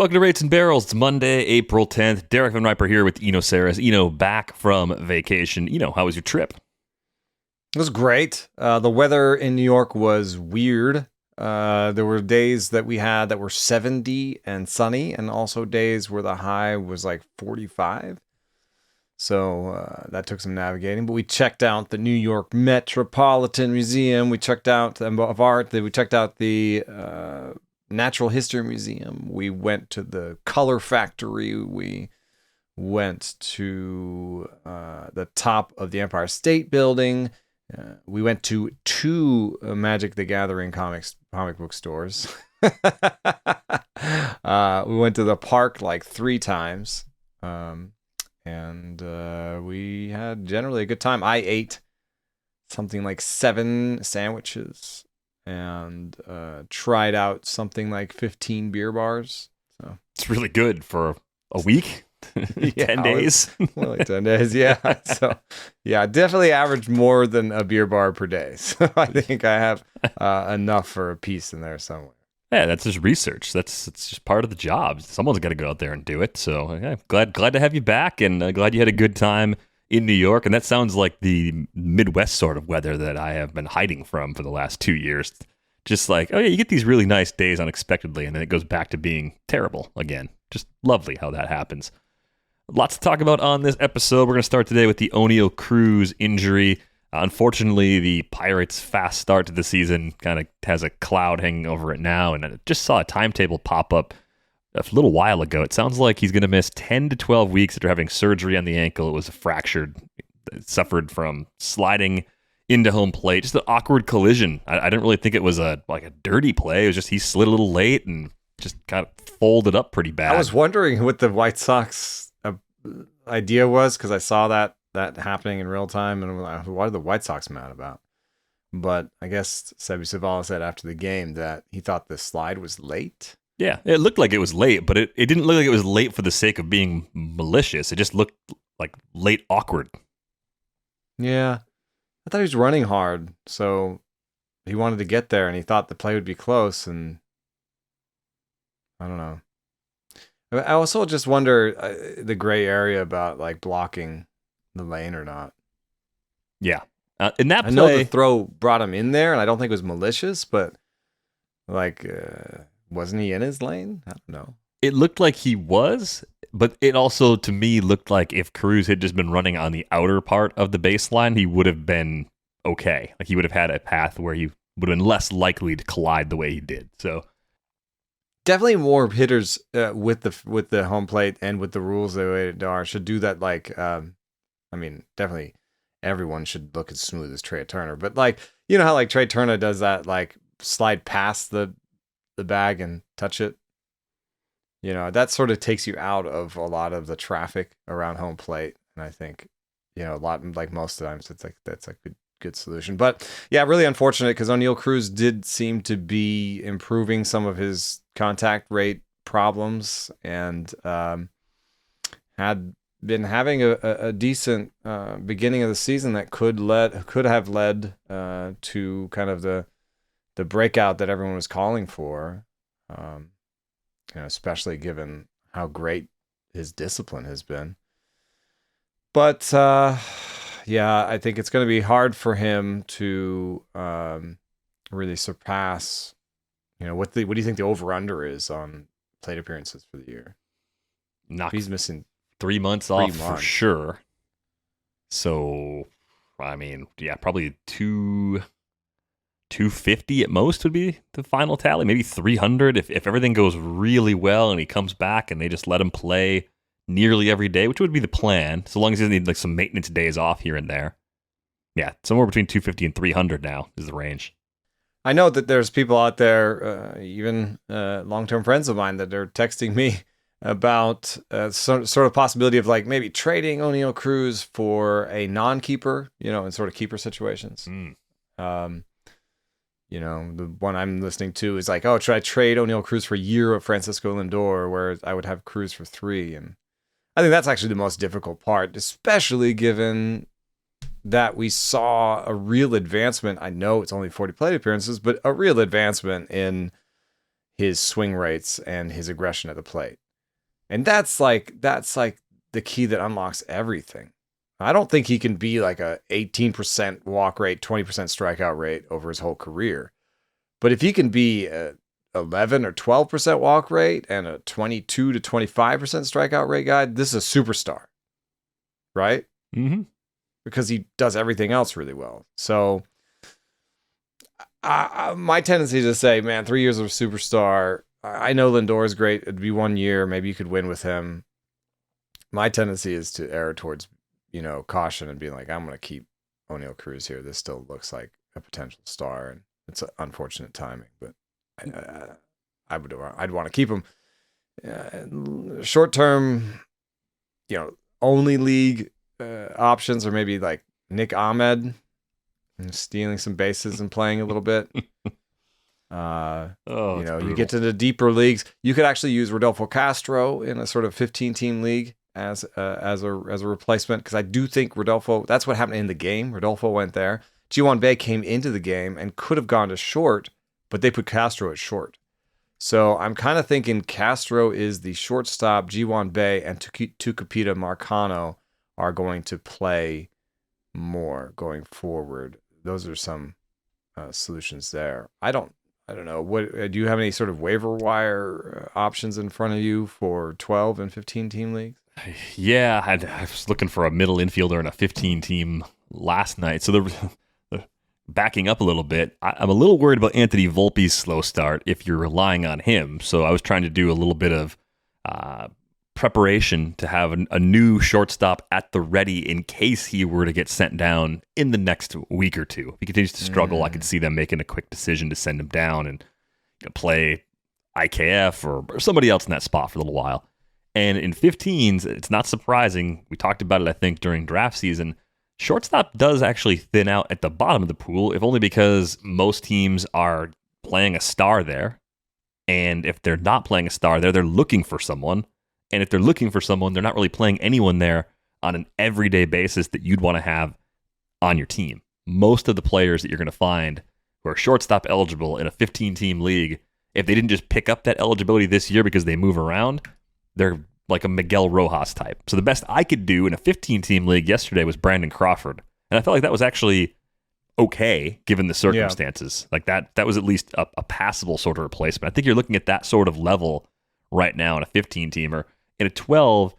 Welcome to Rates and Barrels. It's Monday, April 10th. Derek Van Riper here with Eno Sears. Eno back from vacation. Eno, how was your trip? It was great. The weather in New York was weird. There were days that we had that were 70 and sunny, and also days where the high was like 45. So that took some navigating. But we checked out the New York Metropolitan Museum. We checked out of art. We checked out the Natural History Museum. We went to the Color Factory. We went to the top of the Empire State Building. We went to two Magic the Gathering comic book stores. We went to the park like 3 times. And we had generally a good time. I ate something like 7 sandwiches and tried out something like 15 beer bars. So it's really good for a week. 10 days. More like 10 days, yeah. So, yeah, definitely averaged more than a beer bar per day. So I think I have enough for a piece in there somewhere. Yeah, that's just research. It's just part of the job. Someone's got to go out there and do it. So yeah, glad to have you back, and glad you had a good time in New York. And that sounds like the Midwest sort of weather that I have been hiding from for the last 2 years. Just like, oh yeah, you get these really nice days unexpectedly, and then it goes back to being terrible again. Just lovely how that happens. Lots to talk about on this episode. We're going to start today with the Oneil Cruz injury. Unfortunately, the Pirates' fast start to the season kind of has a cloud hanging over it now, and I just saw a timetable pop up a little while ago. It sounds like he's going to miss 10 to 12 weeks after having surgery on the ankle. It was fractured. It suffered from sliding into home plate. Just an awkward collision. I didn't really think it was a dirty play. It was just he slid a little late and just kind of folded up pretty bad. I was wondering what the White Sox idea was, because I saw that happening in real time, and I'm like, what are the White Sox mad about? But I guess Sebi Zavala said after the game that he thought the slide was late. Yeah, it looked like it was late, but it didn't look like it was late for the sake of being malicious. It just looked like late awkward. Yeah, I thought he was running hard, so he wanted to get there, and he thought the play would be close, and I don't know. I also just wonder the gray area about like blocking the lane or not. Yeah. In that play, I know the throw brought him in there, and I don't think it was malicious, but like, wasn't he in his lane? I don't know. It looked like he was, but it also, to me, looked like if Cruz had just been running on the outer part of the baseline, he would have been okay. Like he would have had a path where he would have been less likely to collide the way he did. So definitely more hitters with the home plate and with the rules the way they are should do that. Like, I mean, definitely everyone should look as smooth as Trey Turner. But like, you know how like Trey Turner does that, like slide past the bag and touch it. You know, that sort of takes you out of a lot of the traffic around home plate. And I think, you know, a lot, like most of the times, it's like that's a good solution. But yeah, really unfortunate, because Oneil Cruz did seem to be improving some of his contact rate problems, and had been having a decent beginning of the season that could have led to kind of the breakout that everyone was calling for, you know, especially given how great his discipline has been. But yeah, I think it's going to be hard for him to really surpass. You know, what do you think the over/under is on plate appearances for the year? He's missing 3 months off for sure. So, I mean, yeah, probably 250 at most would be the final tally. Maybe 300 if everything goes really well and he comes back and they just let him play nearly every day, which would be the plan, so long as he doesn't need like some maintenance days off here and there. Yeah, somewhere between 250 and 300 now is the range. I know that there's people out there, even long-term friends of mine, that are texting me about sort of possibility of like maybe trading Oneil Cruz for a non-keeper, you know, in sort of keeper situations. You know, the one I'm listening to is like, oh, should I trade Oneil Cruz for a year of Francisco Lindor, where I would have Cruz for 3? And I think that's actually the most difficult part, especially given that we saw a real advancement. I know it's only 40 plate appearances, but a real advancement in his swing rates and his aggression at the plate. And that's like the key that unlocks everything. I don't think he can be like a 18% walk rate, 20% strikeout rate over his whole career. But if he can be a 11 or 12% walk rate and a 22 to 25% strikeout rate guy, this is a superstar, right? Mm-hmm. Because he does everything else really well. So my tendency is to say, man, 3 years of a superstar. I know Lindor is great. It'd be 1 year. Maybe you could win with him. My tendency is to err towards, caution and being like, I'm going to keep Oneil Cruz here. This still looks like a potential star, and it's unfortunate timing, but I'd want to keep him. Short term, only league options are maybe like Nick Ahmed, stealing some bases and playing a little bit. You get to the deeper leagues. You could actually use Rodolfo Castro in a sort of 15-team league as a replacement, because I do think Rodolfo. That's what happened in the game. Rodolfo went there. Ji-hwan Bae came into the game and could have gone to short, but they put Castro at short. So I'm kind of thinking Castro is the shortstop. Ji-hwan Bae and Tucupita Marcano are going to play more going forward. Those are some solutions there. I don't know. What do you have any sort of waiver wire options in front of you for 12 and 15-team leagues? Yeah, I was looking for a middle infielder in a 15-team last night. So backing up a little bit, I'm a little worried about Anthony Volpe's slow start if you're relying on him. So I was trying to do a little bit of preparation to have a new shortstop at the ready in case he were to get sent down in the next week or two. If he continues to struggle, I could see them making a quick decision to send him down and play IKF or somebody else in that spot for a little while. And in 15s, it's not surprising. We talked about it, I think, during draft season. Shortstop does actually thin out at the bottom of the pool, if only because most teams are playing a star there. And if they're not playing a star there, they're looking for someone. And if they're looking for someone, they're not really playing anyone there on an everyday basis that you'd want to have on your team. Most of the players that you're going to find who are shortstop eligible in a 15-team league, if they didn't just pick up that eligibility this year because they move around, they're like a Miguel Rojas type. So the best I could do in a 15-team league yesterday was Brandon Crawford. And I felt like that was actually okay, given the circumstances. Yeah. Like that was at least a passable sort of replacement. I think you're looking at that sort of level right now in a 15-teamer. In a 12,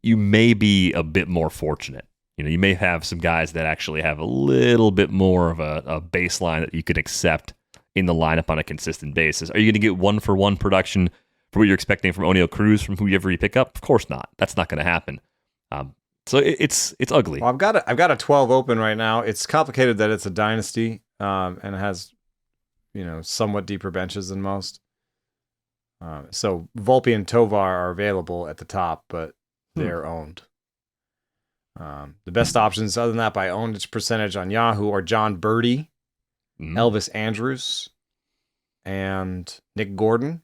you may be a bit more fortunate. You may have some guys that actually have a little bit more of a baseline that you could accept in the lineup on a consistent basis. Are you going to get one-for-one production for what you're expecting from Oneil Cruz from whoever you pick up? Of course not. That's not going to happen. So it's ugly. Well, I've got a 12 open right now. It's complicated that it's a dynasty and it has somewhat deeper benches than most. So Volpe and Tovar are available at the top, but they're owned. The best options other than that by ownage percentage on Yahoo are John Birdie, Elvis Andrus, and Nick Gordon.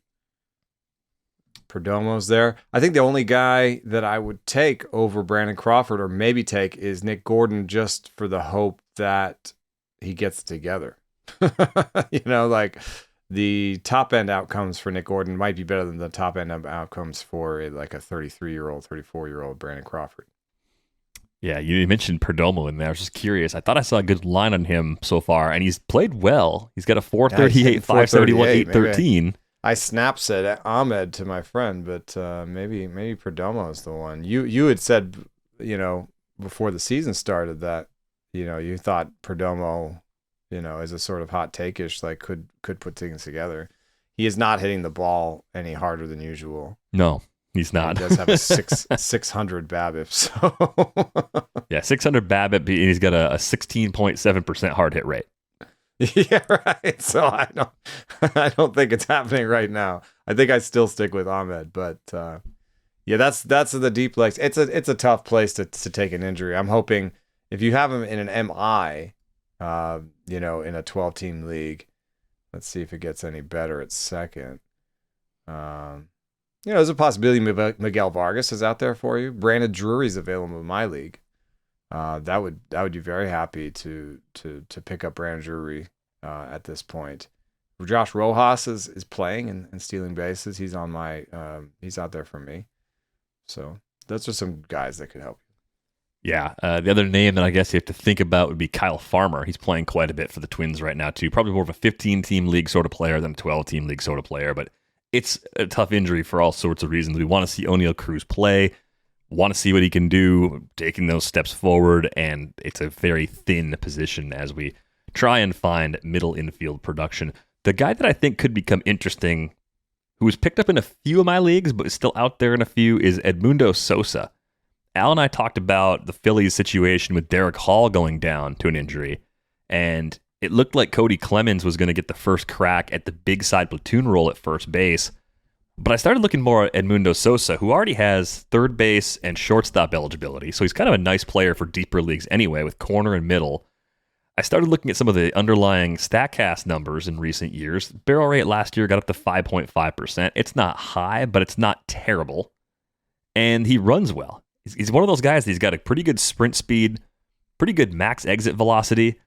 Perdomo's there. I think the only guy that I would take over Brandon Crawford, or maybe take, is Nick Gordon, just for the hope that he gets it together. Like the top end outcomes for Nick Gordon might be better than the top end outcomes for a 33-year-old, 34-year-old Brandon Crawford. Yeah, you mentioned Perdomo in there. I was just curious. I thought I saw a good line on him so far, and he's played well. He's got a 438, 571, 813. I snap said Ahmed to my friend, but maybe Perdomo is the one. You had said, before the season started that, you thought Perdomo, as a sort of hot take-ish, could put things together. He is not hitting the ball any harder than usual. No, he's not. He does have a 600 BABIP. So yeah, 600 BABIP, and he's got a 16.7% hard hit rate. Yeah, right. So I don't think it's happening right now. I think I still stick with Ahmed, but that's the deep legs. It's a tough place to take an injury. I'm hoping if you have him in an MI, in a 12-team league, let's see if it gets any better at second. There's a possibility Miguel Vargas is out there for you. Brandon Drury's available in my league. That would be very happy to pick up Brandon Drury at this point. Josh Rojas is playing and stealing bases. He's on my he's out there for me. So those are some guys that could help. Yeah, the other name that I guess you have to think about would be Kyle Farmer. He's playing quite a bit for the Twins right now, too. Probably more of a 15-team league sort of player than a 12-team league sort of player, but it's a tough injury for all sorts of reasons. We want to see Oneil Cruz play, want to see what he can do, taking those steps forward, and it's a very thin position as we try and find middle infield production. The guy that I think could become interesting, who was picked up in a few of my leagues, but is still out there in a few, is Edmundo Sosa. Al and I talked about the Phillies situation with Derek Hall going down to an injury, and it looked like Cody Clemens was going to get the first crack at the big side platoon role at first base. But I started looking more at Edmundo Sosa, who already has third base and shortstop eligibility, so he's kind of a nice player for deeper leagues anyway, with corner and middle. I started looking at some of the underlying StatCast numbers in recent years. Barrel rate last year got up to 5.5%. It's not high, but it's not terrible. And he runs well. He's one of those guys that he's got a pretty good sprint speed, pretty good max exit velocity.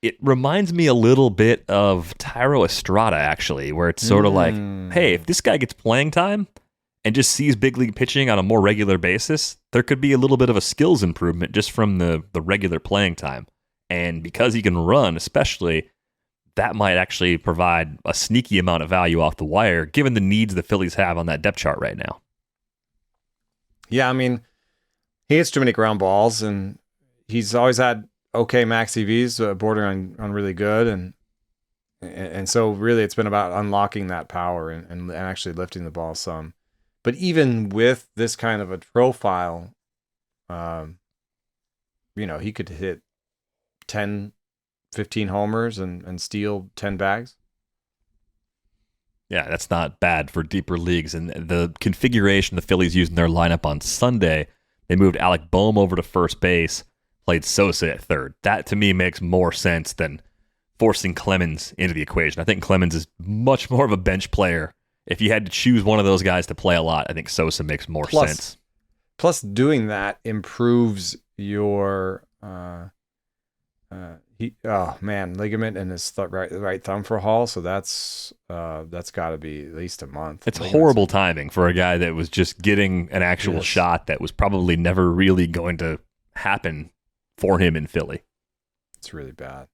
It reminds me a little bit of Thairo Estrada, actually, where it's sort of like, hey, if this guy gets playing time and just sees big league pitching on a more regular basis, there could be a little bit of a skills improvement just from the regular playing time. And because he can run, especially, that might actually provide a sneaky amount of value off the wire, given the needs the Phillies have on that depth chart right now. Yeah, I mean, he hits too many ground balls, and he's always had okay max EVs, bordering on really good, and so really it's been about unlocking that power and actually lifting the ball some. But even with this kind of a profile, he could hit 10, 15 homers and steal 10 bags. Yeah, that's not bad for deeper leagues. And the configuration the Phillies used in their lineup on Sunday, they moved Alec Boehm over to first base, played Sosa at third. That, to me, makes more sense than forcing Clemens into the equation. I think Clemens is much more of a bench player. If you had to choose one of those guys to play a lot, I think Sosa makes more sense. Plus, doing that improves your ligament in his right thumb for Hall. So that's got to be at least a month. It's horrible timing for a guy that was just getting an actual shot that was probably never really going to happen for him in Philly. It's really bad.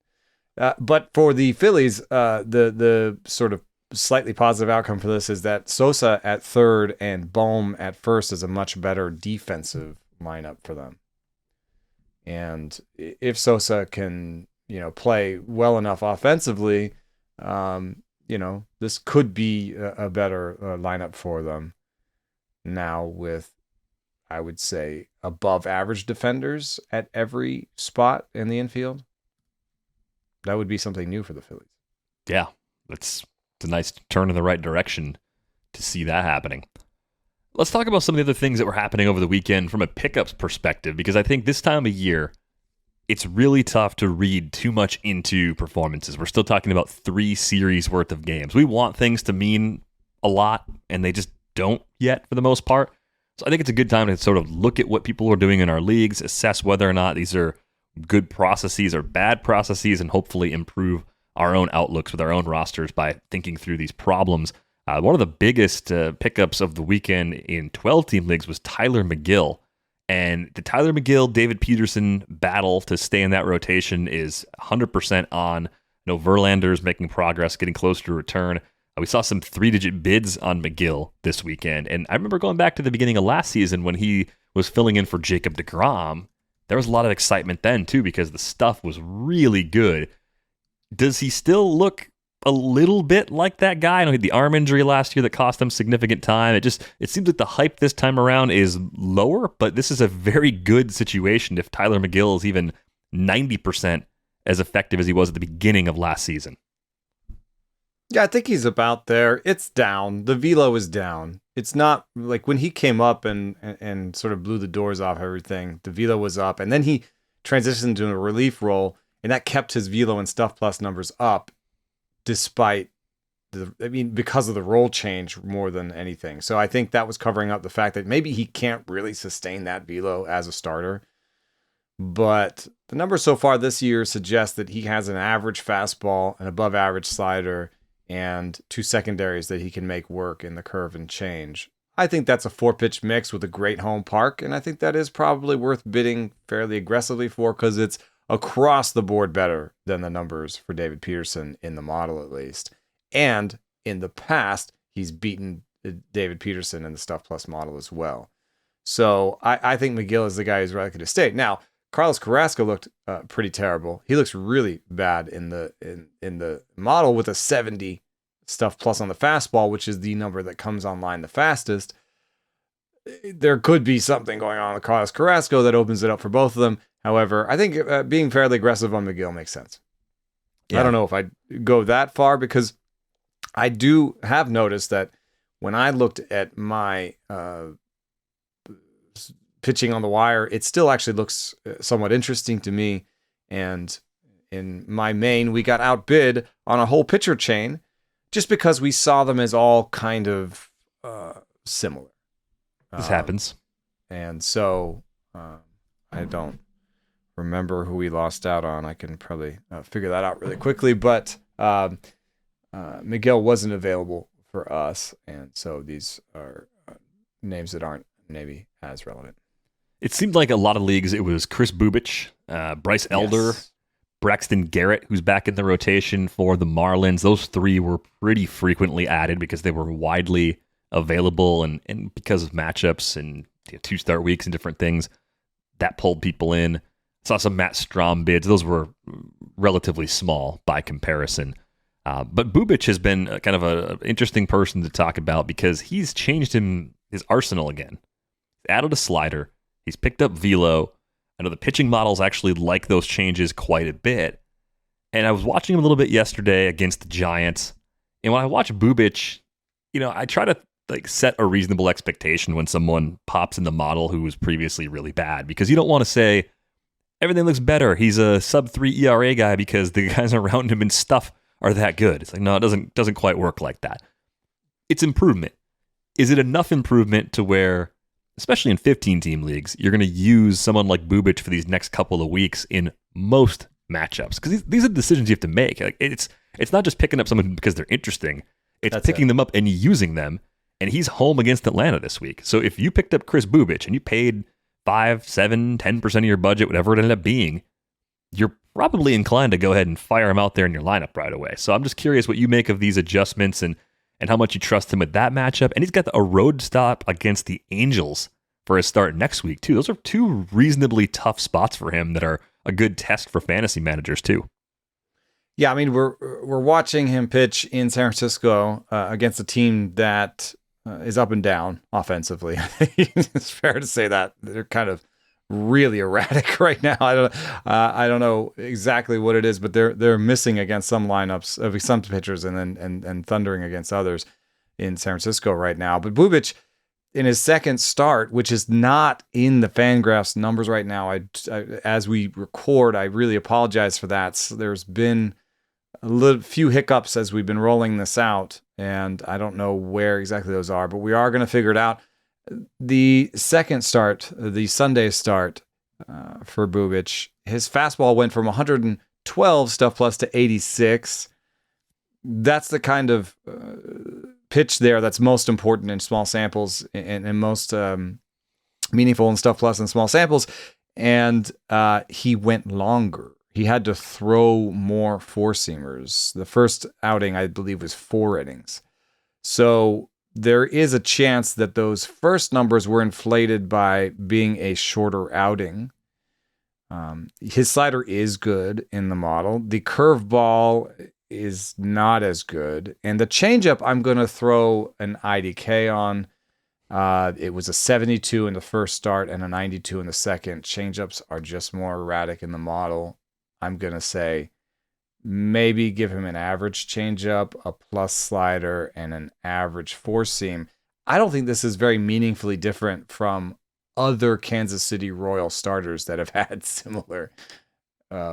But for the Phillies, the sort of slightly positive outcome for this is that Sosa at third and Boehm at first is a much better defensive lineup for them. And if Sosa can, play well enough offensively, this could be a better lineup for them now with, I would say, above average defenders at every spot in the infield. That would be something new for the Phillies. Yeah, it's a nice turn in the right direction to see that happening. Let's talk about some of the other things that were happening over the weekend from a pickups perspective, because I think this time of year, it's really tough to read too much into performances. We're still talking about 3 series worth of games. We want things to mean a lot, and they just don't yet for the most part. So I think it's a good time to sort of look at what people are doing in our leagues, assess whether or not these are good processes or bad processes, and hopefully improve our own outlooks with our own rosters by thinking through these problems. One of the biggest pickups of the weekend in 12-team leagues was Tyler McGill. And the Tyler McGill, David Peterson battle to stay in that rotation is 100% on. Verlander's making progress, getting closer to return. We saw some 3-digit bids on McGill this weekend. And I remember going back to the beginning of last season when he was filling in for Jacob deGrom. There was a lot of excitement then, too, because the stuff was really good. Does he still look a little bit like that guy? I know he had the arm injury last year that cost him significant time. It seems like the hype this time around is lower, but this is a very good situation if Tyler McGill is even 90% as effective as he was at the beginning of last season. Yeah, I think he's about there. It's down. The velo is down. It's not like when he came up and sort of blew the doors off everything, the velo was up, and then he transitioned into a relief role, and that kept his velo and stuff plus numbers up, despite because of the role change more than anything. So I think that was covering up the fact that maybe he can't really sustain that velo as a starter. But the numbers so far this year suggest that he has an average fastball, an above average slider, and 2 secondaries that he can make work in the curve and change. I think that's a 4-pitch mix with a great home park, and I think that is probably worth bidding fairly aggressively for because it's across the board better than the numbers for David Peterson in the model, at least. And in the past, he's beaten David Peterson in the Stuff Plus model as well. So I think Megill is the guy who's likely to stay. Now, Carlos Carrasco looked pretty terrible. He looks really bad in the model with a 70 Stuff Plus on the fastball, which is the number that comes online the fastest. There could be something going on with Carlos Carrasco that opens it up for both of them. However, I think being fairly aggressive on Megill makes sense. Yeah. I don't know if I'd go that far because I do have noticed that when I looked at my pitching on the wire, it still actually looks somewhat interesting to me. And in my main, we got outbid on a whole pitcher chain just because we saw them as all kind of similar. This happens. And so I don't remember who we lost out on. I can probably figure that out really quickly. But Megill wasn't available for us. And so these are names that aren't maybe as relevant. It seemed like a lot of leagues, it was Kris Bubic, Bryce Elder, Yes. Braxton Garrett, who's back in the rotation for the Marlins. Those three were pretty frequently added because they were widely available and because of matchups and 2-start weeks and different things, that pulled people in. Saw some Matt Strahm bids. Those were relatively small by comparison. But Bubic has been kind of an interesting person to talk about because he's changed his arsenal again. He's added a slider. He's picked up velo. I know the pitching models actually like those changes quite a bit. And I was watching him a little bit yesterday against the Giants. And when I watch Bubic, I try to set a reasonable expectation when someone pops in the model who was previously really bad, because you don't want to say everything looks better. He's a sub-3 ERA guy because the guys around him and stuff are that good. It's like, no, it doesn't quite work like that. It's improvement. Is it enough improvement to where, especially in 15-team leagues, you're going to use someone like Bubic for these next couple of weeks in most matchups? Because these are the decisions you have to make. It's not just picking up someone because they're interesting. It's picking them up and using them. And he's home against Atlanta this week. So if you picked up Kris Bubic and you paid 5, 7, 10% of your budget, whatever it ended up being, you're probably inclined to go ahead and fire him out there in your lineup right away. So I'm just curious what you make of these adjustments and how much you trust him with that matchup. And he's got a road stop against the Angels for his start next week, too. Those are two reasonably tough spots for him that are a good test for fantasy managers, too. Yeah, I mean, we're watching him pitch in San Francisco against a team that is up and down offensively. It's fair to say that they're kind of really erratic right now. I don't know exactly what it is, but they're missing against some lineups of some pitchers and thundering against others in San Francisco right now. But Bubic, in his second start, which is not in the Fangraphs numbers right now, I as we record, I really apologize for that. So there's been few hiccups as we've been rolling this out, and I don't know where exactly those are, but we are going to figure it out. The second start, the Sunday start for Bubic, his fastball went from 112 Stuff Plus to 86. That's the kind of pitch there that's most important in small samples and most meaningful in Stuff Plus and small samples, and he went longer. He had to throw more four-seamers. The first outing, I believe, was 4 innings. So there is a chance that those first numbers were inflated by being a shorter outing. His slider is good in the model. The curveball is not as good. And the changeup, I'm going to throw an IDK on. It was a 72 in the first start and a 92 in the second. Changeups are just more erratic in the model. I'm going to say maybe give him an average changeup, a plus slider, and an average four-seam. I don't think this is very meaningfully different from other Kansas City Royal starters that have had similar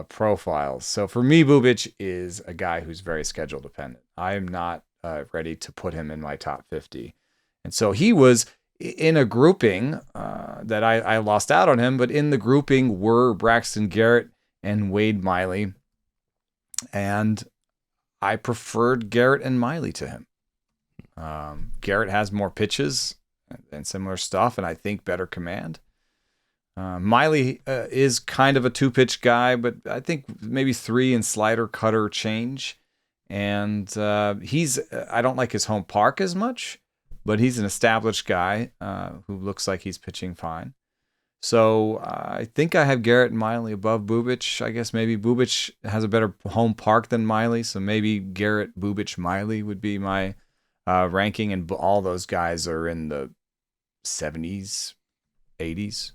profiles. So for me, Bubic is a guy who's very schedule dependent. I am not ready to put him in my top 50. And so he was in a grouping that I lost out on him, but in the grouping were Braxton Garrett and Wade Miley. And I preferred Garrett and Miley to him. Garrett has more pitches and similar stuff, and I think better command. Miley is kind of a 2-pitch guy, but I think maybe 3 in slider, cutter, change. And I don't like his home park as much, but he's an established guy who looks like he's pitching fine. So I think I have Garrett and Miley above Bubic. I guess maybe Bubic has a better home park than Miley, so maybe Garrett, Bubic, Miley would be my ranking, and all those guys are in the 70s, 80s.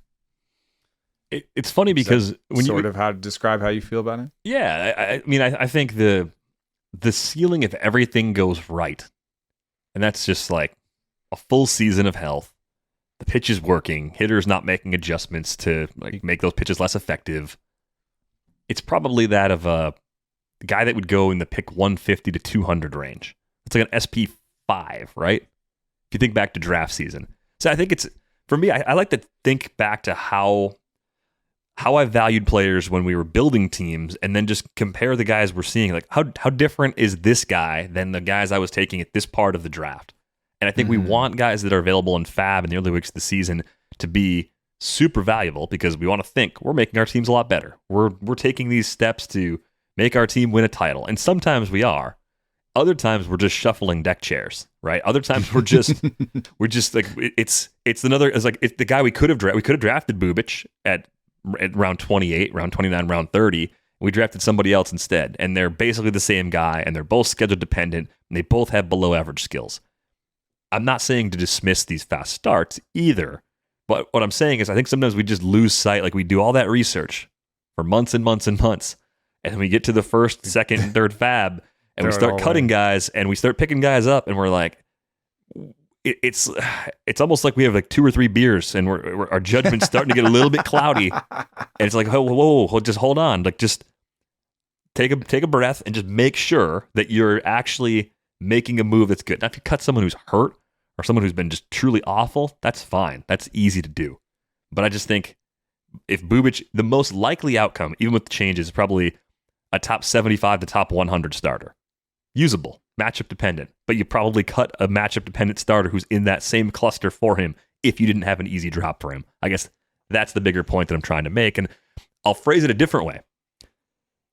It's funny because when sort of how to describe how you feel about it. Yeah, I mean, I think the ceiling, if everything goes right, and that's just like a full season of health, the pitch is working, hitters not making adjustments to like make those pitches less effective. It's probably that of a guy that would go in the pick 150 to 200 range. It's like an SP5, right? If you think back to draft season. So I think it's, for me, I like to think back to how I valued players when we were building teams, and then just compare the guys we're seeing. Like, how different is this guy than the guys I was taking at this part of the draft? And I think we want guys that are available in Fab in the early weeks of the season to be super valuable, because we want to think we're making our teams a lot better. We're taking these steps to make our team win a title. And sometimes we are. Other times we're just shuffling deck chairs, right? Other times we're just like it's the guy we could have drafted Bubic at round 28, round 29, round 30. We drafted somebody else instead, and they're basically the same guy, and they're both schedule dependent, and they both have below average skills. I'm not saying to dismiss these fast starts either, but what I'm saying is I think sometimes we just lose sight. Like, we do all that research for months and months and months, and then we get to the first, second, and third Fab, and we start cutting guys, and we start picking guys up, and we're like, it's almost like we have like 2 or 3 beers, and our judgment's starting to get a little bit cloudy, and it's like, whoa, just hold on, like, just take a breath and just make sure that you're actually making a move that's good. Now, if you cut someone who's hurt or someone who's been just truly awful, that's fine. That's easy to do. But I just think if Bubic, the most likely outcome, even with the changes, is probably a top 75 to top 100 starter. Usable, matchup dependent, but you probably cut a matchup dependent starter who's in that same cluster for him if you didn't have an easy drop for him. I guess that's the bigger point that I'm trying to make, and I'll phrase it a different way.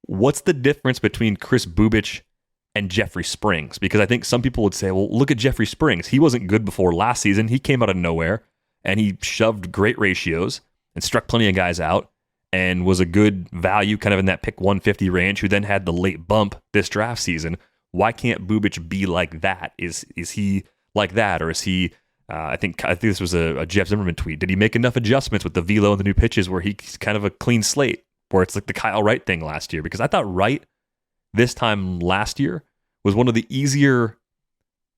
What's the difference between Kris Bubic and Jeffrey Springs? Because I think some people would say, well, look at Jeffrey Springs. He wasn't good before last season. He came out of nowhere, and he shoved great ratios and struck plenty of guys out and was a good value kind of in that pick 150 range, who then had the late bump this draft season. Why can't Bubic be like that? Is he like that, or is he? I think this was a Jeff Zimmerman tweet. Did he make enough adjustments with the velo and the new pitches where he's kind of a clean slate, where it's like the Kyle Wright thing last year? Because I thought Wright this time last year was one of the easier,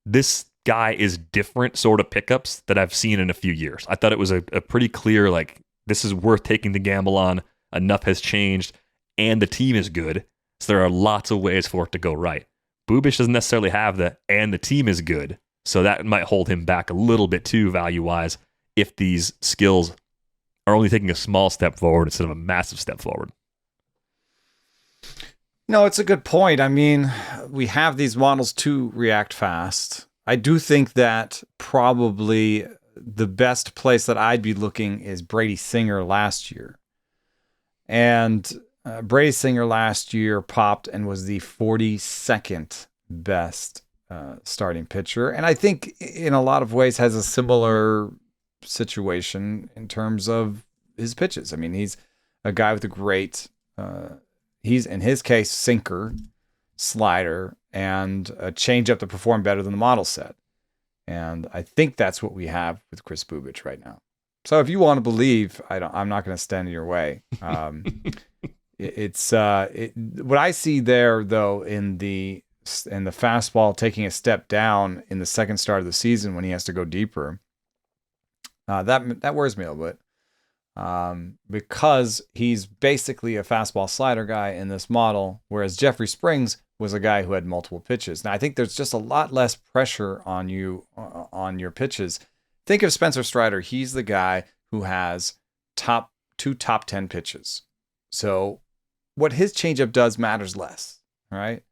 this guy is different sort of pickups that I've seen in a few years. I thought it was a pretty clear, like, this is worth taking the gamble on. Enough has changed, and the team is good, so there are lots of ways for it to go right. Bubic doesn't necessarily have that, and the team is good, so that might hold him back a little bit too, value-wise, if these skills are only taking a small step forward instead of a massive step forward. No, it's a good point. I mean, we have these models to react fast. I do think that probably the best place that I'd be looking is Brady Singer last year. And Brady Singer last year popped and was the 42nd best starting pitcher. And I think in a lot of ways has a similar situation in terms of his pitches. I mean, he's a guy with a great, he's in his case, sinker, slider, and a changeup that performed better than the model set. And I think that's what we have with Kris Bubic right now. So if you want to believe, I'm not going to stand in your way. What I see there, though, in the fastball taking a step down in the second start of the season when he has to go deeper, that worries me a little bit, because he's basically a fastball slider guy in this model, whereas Jeffrey Springs was a guy who had multiple pitches. Now I think there's just a lot less pressure on you on your pitches. Think of Spencer Strider. He's the guy who has top 10 pitches. So what his changeup does matters less, right?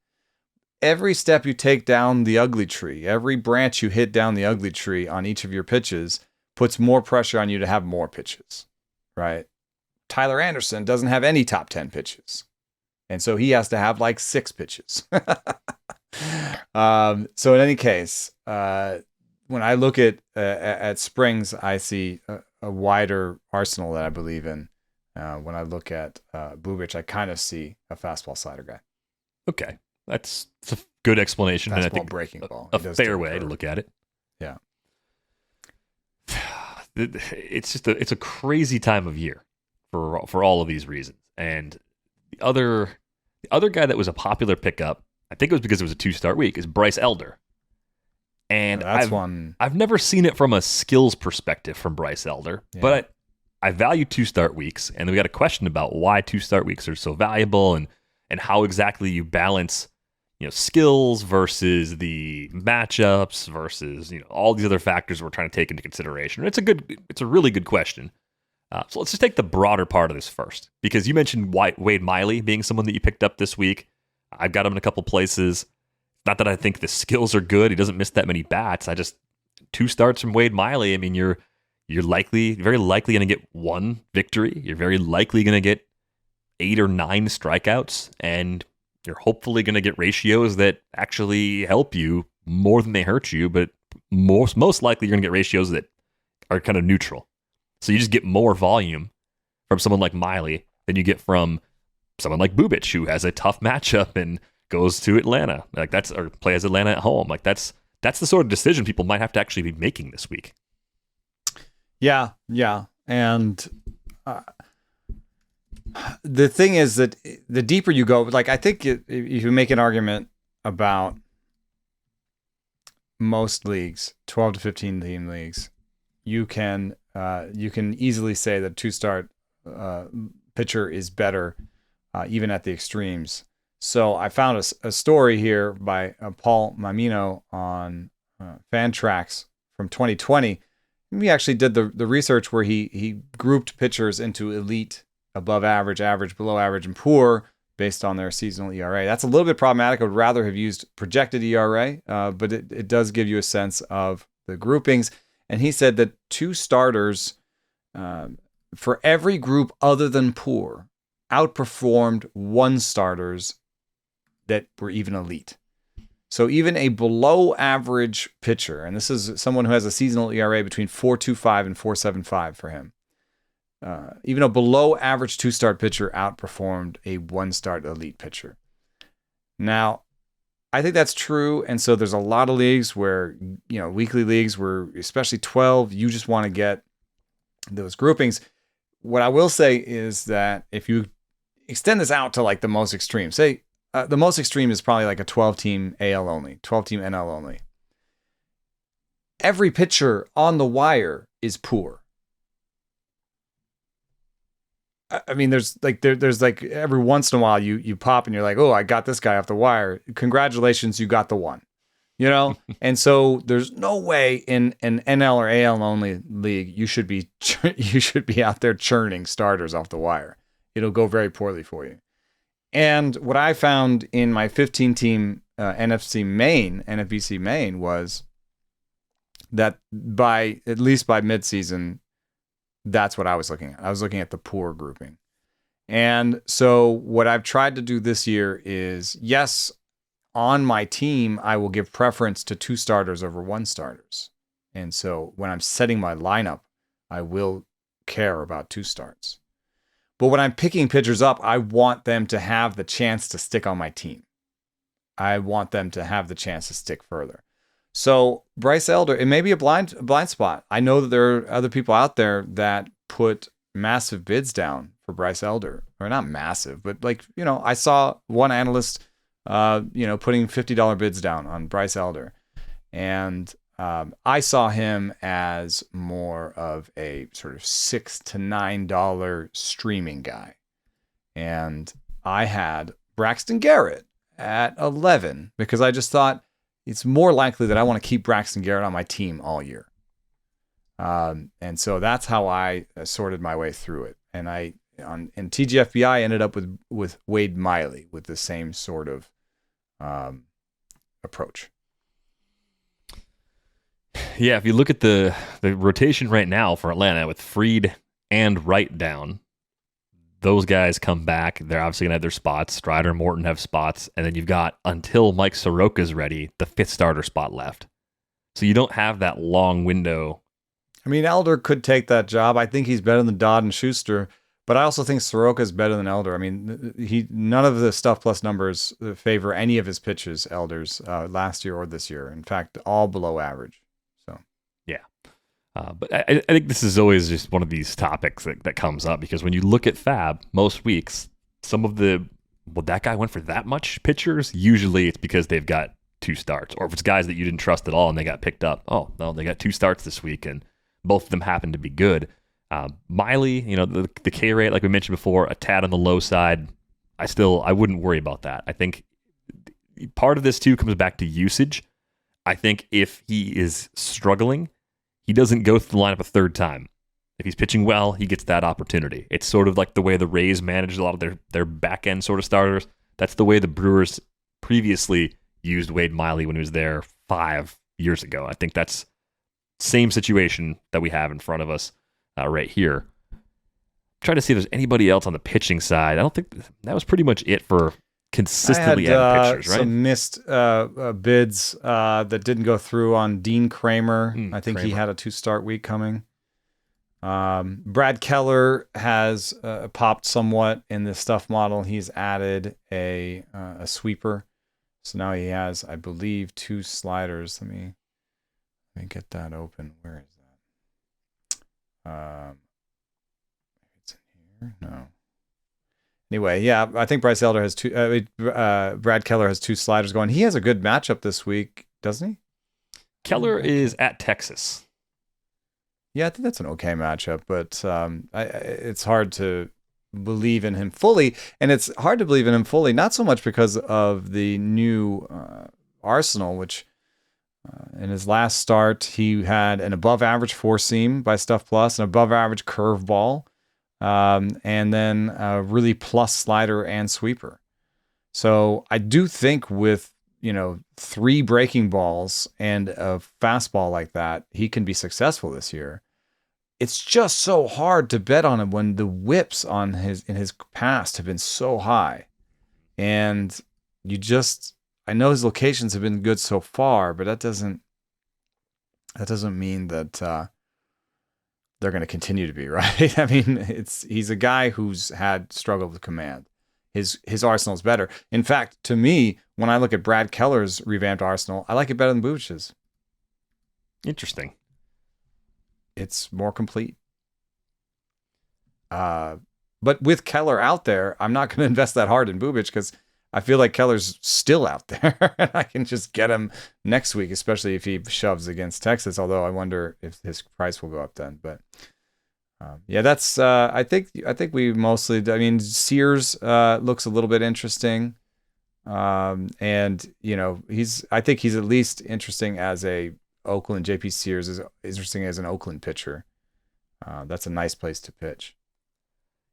every step you take down the ugly tree, every branch you hit down the ugly tree on each of your pitches puts more pressure on you to have more pitches, right? Tyler Anderson doesn't have any top 10 pitches. And so he has to have like 6 pitches. So in any case, when I look at Springs, I see a wider arsenal that I believe in. When I look at Bubic, I kind of see a fastball slider guy. Okay, that's a good explanation, and I think breaking ball. A fair way to look at it. Yeah, it's just it's a crazy time of year for all of these reasons. And the other guy that was a popular pickup, I think it was because it was a 2-start week, is Bryce Elder. And I've never seen it from a skills perspective from Bryce Elder, but I value 2-start weeks, and we got a question about why 2-start weeks are so valuable and how exactly you balance, skills versus the matchups versus, all these other factors we're trying to take into consideration. It's a really good question. So let's just take the broader part of this first, because you mentioned Wade Miley being someone that you picked up this week. I've got him in a couple places. Not that I think the skills are good. He doesn't miss that many bats. 2 starts from Wade Miley. I mean, you're very likely going to get 1 victory. You're very likely going to get 8 or 9 strikeouts, and you're hopefully going to get ratios that actually help you more than they hurt you, but most likely you're going to get ratios that are kind of neutral. So you just get more volume from someone like Miley than you get from someone like Bubic, who has a tough matchup and goes to Atlanta. Or plays Atlanta at home. That's the sort of decision people might have to actually be making this week. Yeah. And the thing is that the deeper you go, I think if you make an argument about most leagues, 12 to 15 team leagues, you can easily say that 2-start pitcher is better, even at the extremes. So I found a story here by Paul Mamino on Fantrax from 2020. We actually did the research where he grouped pitchers into elite, above average, average, below average, and poor based on their seasonal ERA. That's a little bit problematic. I would rather have used projected ERA, but it does give you a sense of the groupings. And he said that 2 starters for every group other than poor outperformed 1 starters that were even elite. So even a below average pitcher, and this is someone who has a seasonal ERA between 4.25 and 4.75 for him, even a below average 2-start pitcher outperformed a 1-start elite pitcher. Now, I think that's true. And so there's a lot of leagues where, weekly leagues where, especially 12, you just want to get those groupings. What I will say is that if you extend this out to the most extreme, say the most extreme is probably a 12-team AL only, 12-team NL only. Every pitcher on the wire is poor. I mean, there's every once in a while you pop and you're like, oh, I got this guy off the wire. Congratulations, you got the one. And so there's no way in an NL or AL only league you should be out there churning starters off the wire. It'll go very poorly for you. And what I found in my 15-team NFC main was that at least by midseason, that's what I was looking at. I was looking at the poor grouping. And so what I've tried to do this year is, yes, on my team, I will give preference to 2 starters over 1 starters. And so when I'm setting my lineup, I will care about 2 starts. But when I'm picking pitchers up, I want them to have the chance to stick on my team. I want them to have the chance to stick further. So Bryce Elder, it may be a blind spot. I know that there are other people out there that put massive bids down for Bryce Elder, or not massive, but I saw one analyst, putting $50 bids down on Bryce Elder, and I saw him as more of a sort of $6 to $9 streaming guy, and I had Braxton Garrett at 11 because I just thought it's more likely that I want to keep Braxton Garrett on my team all year. And so that's how I sorted my way through it. And in TGFBI, I ended up with Wade Miley with the same sort of approach. Yeah, if you look at the rotation right now for Atlanta with Fried and Wright down, those guys come back. They're obviously going to have their spots. Strider and Morton have spots. And then you've got, until Mike Soroka's ready, the 5th starter spot left. So you don't have that long window. I mean, Elder could take that job. I think he's better than Dodd and Schuster, but I also think Soroka is better than Elder. I mean, none of the Stuff Plus numbers favor any of his pitches, Elder's, last year or this year. In fact, all below average. So, yeah. But I think this is always just one of these topics that comes up, because when you look at Fab most weeks, some of that guy went for that much pitchers. Usually it's because they've got 2 starts, or if it's guys that you didn't trust at all and they got picked up. Oh, no, they got 2 starts this week and both of them happen to be good. Miley, the K rate, like we mentioned before, a tad on the low side. I wouldn't worry about that. I think part of this too comes back to usage. I think if he is struggling, he doesn't go through the lineup a 3rd time. If he's pitching well, he gets that opportunity. It's sort of like the way the Rays managed a lot of their back end sort of starters. That's the way the Brewers previously used Wade Miley when he was there 5 years ago. I think that's same situation that we have in front of us right here. Try to see if there's anybody else on the pitching side. I don't think that was pretty much it for consistently adding pitchers, right? Some missed bids that didn't go through on Dean Kramer. I think he had a 2-start week coming. Brad Keller has popped somewhat in the stuff model. He's added a sweeper. So now he has, I believe, 2 sliders. Let me get that open. Where is that? It's in here. No. Anyway, yeah, I think Bryce Elder has 2. Brad Keller has 2 sliders going. He has a good matchup this week, doesn't he? Keller is at Texas. Yeah, I think that's an okay matchup, but it's hard to believe in him fully, and it's hard to believe in him fully, not so much because of the new arsenal, which in his last start, he had an above-average 4-seam by Stuff Plus, an above-average curveball, and then a really plus slider and sweeper. So I do think with 3 breaking balls and a fastball like that, he can be successful this year. It's just so hard to bet on him when the whips in his past have been so high. And I know his locations have been good so far, but that doesn't mean that they're going to continue to be, right? I mean, he's a guy who's had struggled with command. His arsenal is better. In fact, to me, when I look at Brad Keller's revamped arsenal, I like it better than Bubic's. Interesting. It's more complete. But with Keller out there, I'm not going to invest that hard in Bubic because I feel like Keller's still out there. And I can just get him next week, especially if he shoves against Texas. Although I wonder if his price will go up then. But yeah, that's I think we mostly. I mean, Sears looks a little bit interesting, and I think he's at least interesting as a Oakland. JP Sears is interesting as an Oakland pitcher. That's a nice place to pitch.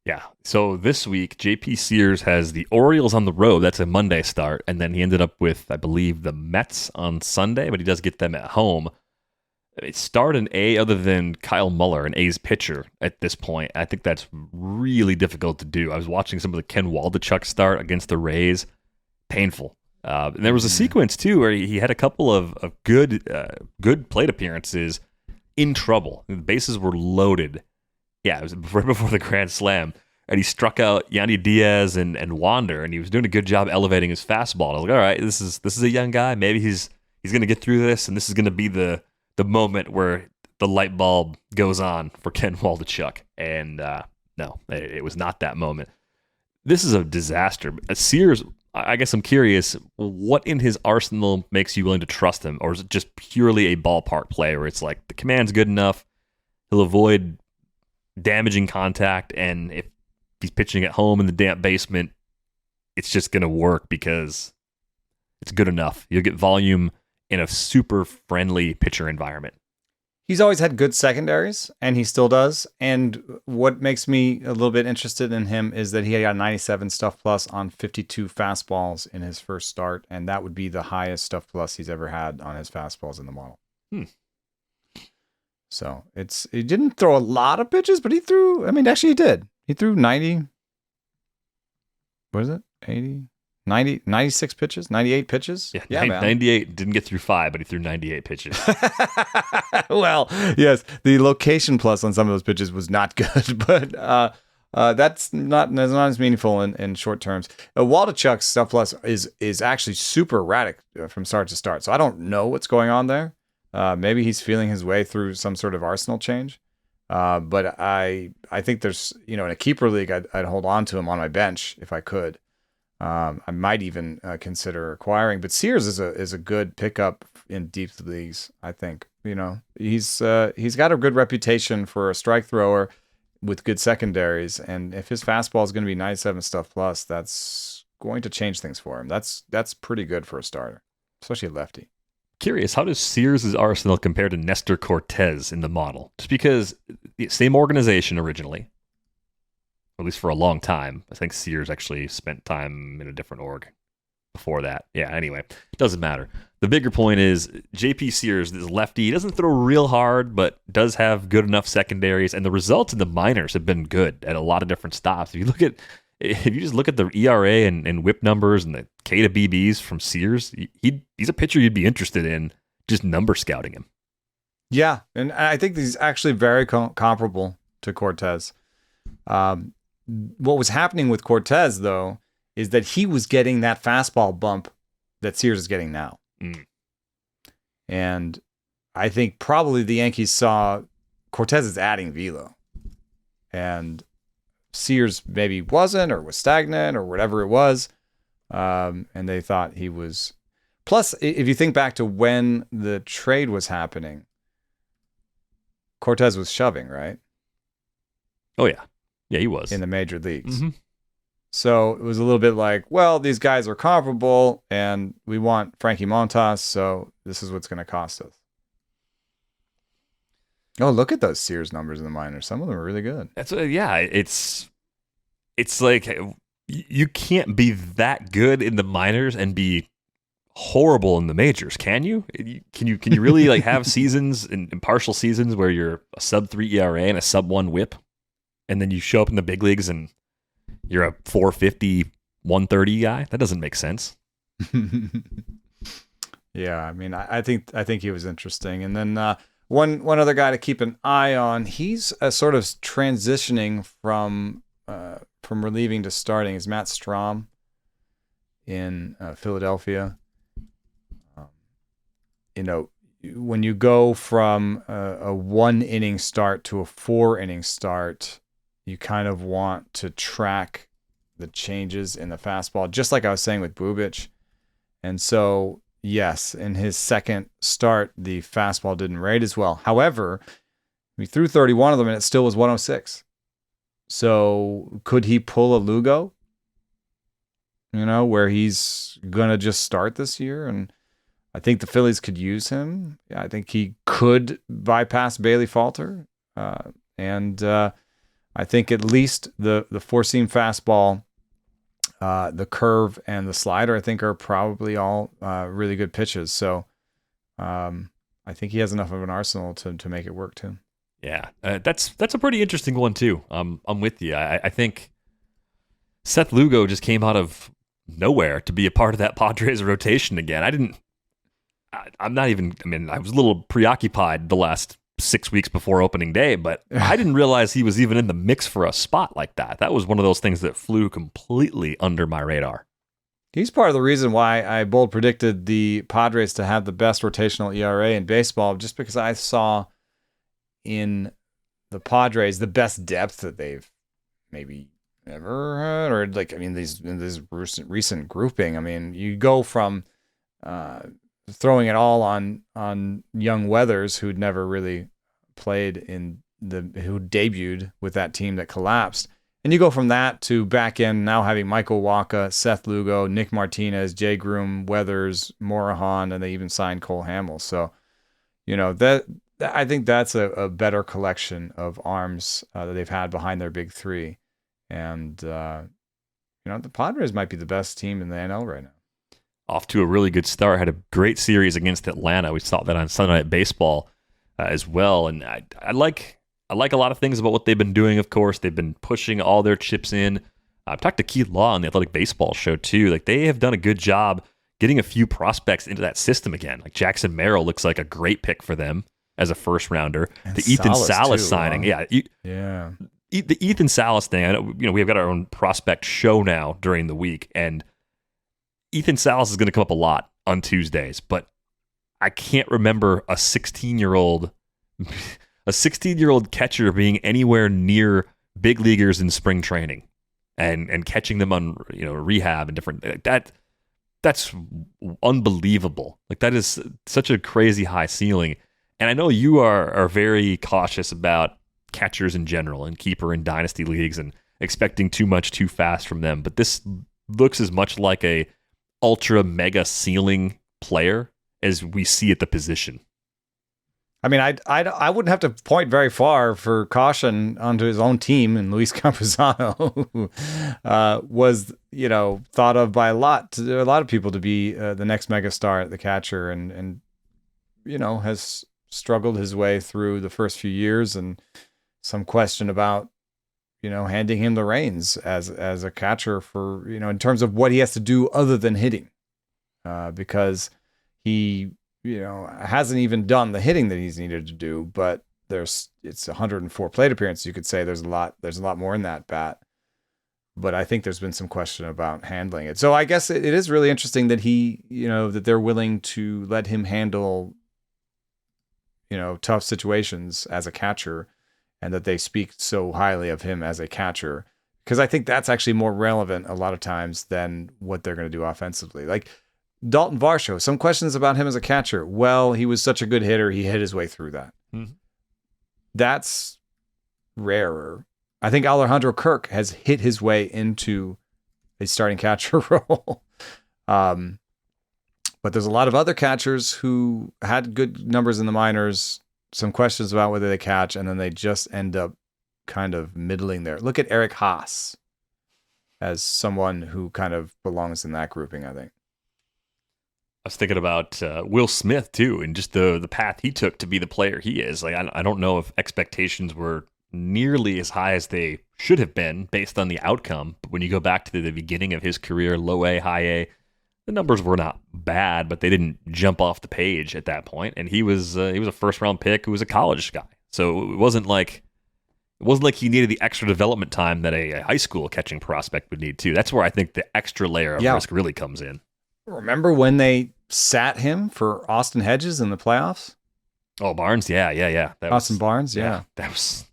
Yeah. So this week, JP Sears has the Orioles on the road. That's a Monday start, and then he ended up with, I believe, the Mets on Sunday, but he does get them at home. Start an A other than Kyle Muller, an A's pitcher at this point. I think that's really difficult to do. I was watching some of the Ken Waldichuk start against the Rays. Painful. And there was a sequence, too, where he had a couple of good plate appearances in trouble. The bases were loaded. Yeah, it was right before the Grand Slam. And he struck out Yandy Diaz and Wander, and he was doing a good job elevating his fastball. And I was like, all right, this is a young guy. Maybe he's going to get through this, and this is going to be the moment where the light bulb goes on for Ken Waldichuk. And no, it was not that moment. This is a disaster. Sears, I guess I'm curious, what in his arsenal makes you willing to trust him? Or is it just purely a ballpark play where it's like the command's good enough, he'll avoid damaging contact, and if he's pitching at home in the damp basement, it's just going to work because it's good enough. You'll get volume in a super friendly pitcher environment. He's always had good secondaries, and he still does. And what makes me a little bit interested in him is that he got 97 stuff plus on 52 fastballs in his first start, and that would be the highest stuff plus he's ever had on his fastballs in the model. So he didn't throw a lot of pitches, but he threw. I mean, actually, he did. He threw 90. What is it? 80, 90, 96 pitches, 98 pitches. Yeah, man. 98. Didn't get through 5, but he threw 98 pitches. Well, yes, the location plus on some of those pitches was not good, but that's not as meaningful in short terms. Waldichuk's stuff plus is actually super erratic from start to start. So I don't know what's going on there. Maybe he's feeling his way through some sort of arsenal change. But I think there's, in a keeper league, I'd hold on to him on my bench if I could. I might even consider acquiring, but Sears is a good pickup in deep leagues. I think he's got a good reputation for a strike thrower with good secondaries, and if his fastball is going to be 97 stuff plus, that's going to change things for him. That's pretty good for a starter, especially a lefty. Curious, how does Sears' arsenal compare to Nestor Cortez in the model? Just because same organization originally, at least for a long time. I think Sears actually spent time in a different org before that. Yeah, anyway, it doesn't matter. The bigger point is JP Sears, this lefty, he doesn't throw real hard, but does have good enough secondaries, and the results in the minors have been good at a lot of different stops. If you just look at the ERA and whip numbers and the K to BBs from Sears, he's a pitcher you'd be interested in just number scouting him. Yeah, and I think he's actually very comparable to Cortez. What was happening with Cortez, though, is that he was getting that fastball bump that Sears is getting now. And I think probably the Yankees saw Cortez is adding velo. And Sears maybe wasn't, or was stagnant, or whatever it was. And they thought he was. Plus, if you think back to when the trade was happening, Cortez was shoving, right? Oh, yeah. Yeah, he was. In the major leagues. Mm-hmm. So it was a little bit like, well, these guys are comparable, and we want Frankie Montas, so this is what's going to cost us. Oh, look at those Sears numbers in the minors. Some of them are really good. That's it's like you can't be that good in the minors and be horrible in the majors, can you? Can you really like have seasons and partial seasons where you're a sub-3 ERA and a sub-1 WHIP, and then you show up in the big leagues and you're a 450, 130 guy? That doesn't make sense. Yeah, I mean, I think he was interesting. And then one other guy to keep an eye on. He's sort of transitioning from relieving to starting. Is Matt Strom in Philadelphia. When you go from a 1-inning start to a 4-inning start, you kind of want to track the changes in the fastball, just like I was saying with Bubic. And so, yes, in his second start, the fastball didn't rate as well. However, he threw 31 of them, and it still was 106. So could he pull a Lugo, where he's going to just start this year? And I think the Phillies could use him. I think he could bypass Bailey Falter. And I think at least the four-seam fastball, the curve, and the slider, I think, are probably all really good pitches. So I think he has enough of an arsenal to make it work too. Yeah, that's a pretty interesting one too. I'm with you. I think Seth Lugo just came out of nowhere to be a part of that Padres rotation again. I was a little preoccupied the last 6 weeks before opening day, but I didn't realize he was even in the mix for a spot like that. That was one of those things that flew completely under my radar. He's part of the reason why I bold predicted the Padres to have the best rotational ERA in baseball, just because I saw in the Padres the best depth that they've maybe ever had, or this recent grouping. You go from throwing it all on young Weathers, who'd never really played who debuted with that team that collapsed. And you go from that to back end now having Michael Wacha, Seth Lugo, Nick Martinez, Jay Groom, Weathers, Morahan, and they even signed Cole Hamels. So, I think that's a better collection of arms that they've had behind their big three. And, the Padres might be the best team in the NL right now. Off to a really good start. Had a great series against Atlanta. We saw that on Sunday Night Baseball as well. And I like a lot of things about what they've been doing, of course. They've been pushing all their chips in. I've talked to Keith Law on the Athletic Baseball show, too. Like, they have done a good job getting a few prospects into that system again. Like, Jackson Merrill looks like a great pick for them as a first-rounder. And the Ethan Salas too, signing. huh? Yeah. The Ethan Salas thing, I know, we've got our own prospect show now during the week, and Ethan Salas is going to come up a lot on Tuesdays, but I can't remember a 16-year-old catcher being anywhere near big leaguers in spring training and catching them on rehab and different that's unbelievable. Like, that is such a crazy high ceiling. And I know you are very cautious about catchers in general and keeper and dynasty leagues and expecting too much too fast from them, but this looks as much like a ultra mega ceiling player as we see at the position. I mean, I wouldn't have to point very far for caution onto his own team, and Luis Campuzano, who was thought of by a lot of people to be the next megastar at the catcher, and has struggled his way through the first few years, and some question about handing him the reins as a catcher for in terms of what he has to do other than hitting, because he hasn't even done the hitting that he's needed to do. But it's 104 plate appearances. You could say there's a lot more in that bat, but I think there's been some question about handling it. So I guess it is really interesting that that they're willing to let him handle tough situations as a catcher, and that they speak so highly of him as a catcher, because I think that's actually more relevant a lot of times than what they're going to do offensively. Like Dalton Varsho, some questions about him as a catcher. Well, he was such a good hitter, he hit his way through that. Mm-hmm. That's rarer. I think Alejandro Kirk has hit his way into a starting catcher role. But there's a lot of other catchers who had good numbers in the minors, some questions about whether they catch, and then they just end up kind of middling there. Look at Eric Haas as someone who kind of belongs in that grouping, I think. I was thinking about Will Smith, too, and just the path he took to be the player he is. Like, I don't know if expectations were nearly as high as they should have been based on the outcome. But when you go back to the beginning of his career, low A, high A, the numbers were not bad, but they didn't jump off the page at that point. And he was a first-round pick who was a college guy. So it wasn't like he needed the extra development time that a high school catching prospect would need, too. That's where I think the extra layer of risk really comes in. Remember when they sat him for Austin Hedges in the playoffs? Oh, Barnes? Yeah. Austin Barnes? Yeah. That was...